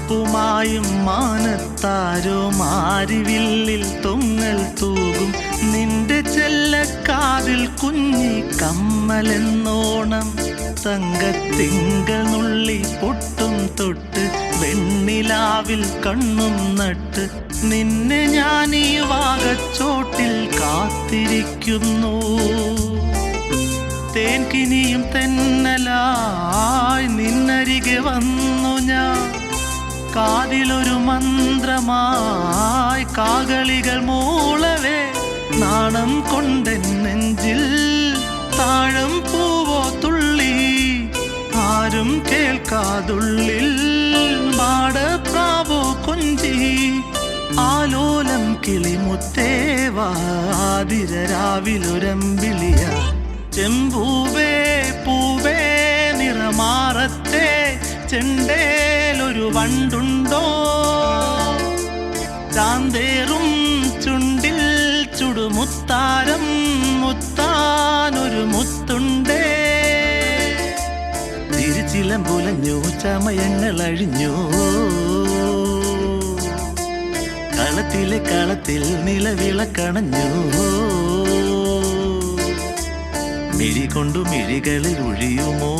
ചെപ്പുമായും മാനത്താരോ മാരിവില്ലിൽ തൊങ്ങൽ തൂകും നിന്റെ ചെല്ലക്കാതിൽ കുഞ്ഞി കമ്മലെന്നോണം തങ്കത്തിങ്കൾ നുള്ളി പൊട്ടും തൊട്ട് വെണ്ണിലാവിൽ കണ്ണും നട്ട് നിന്നെ ഞാൻ ഈ വാകച്ചോട്ടിൽ കാത്തിരിക്കുന്നു. തേൻകിനിയും തെന്നലായി നിന്നരികെ വന്നു ഞാൻ കാതിലൊരു മന്ത്രമായി കാകളികൾ മൂളവേ നാണം കൊണ്ടെൻ നെഞ്ചിൽ താഴം പൂവോ തുള്ളി ആരും കേൾക്കാതുള്ളിൽ മാടപ്രാവോ കൊഞ്ചി ആലോലം കിളിമുത്തേവാതിരാവിലൊരമ്പിളിയ ചെമ്പൂവേ പൂവേ നിറമാറത്തെ ചെണ്ടേലൊരു വണ്ടുണ്ടോ ചാന്തേറും ചുണ്ടിൽ ചുടുമുത്താരം മുത്താനൊരു മുത്തുണ്ടേ തിരിച്ചിലമ്പുലഞ്ഞു ചമയങ്ങൾ അഴിഞ്ഞു കളത്തിലെ കളത്തിൽ നിലവിളക്കണഞ്ഞു മിഴി കൊണ്ടു മിഴികളിൽ ഒഴിയുമോ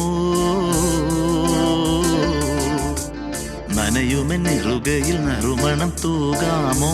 നനയുമെന്നിറുകയിൽ നറുമണം തൂകാമോ.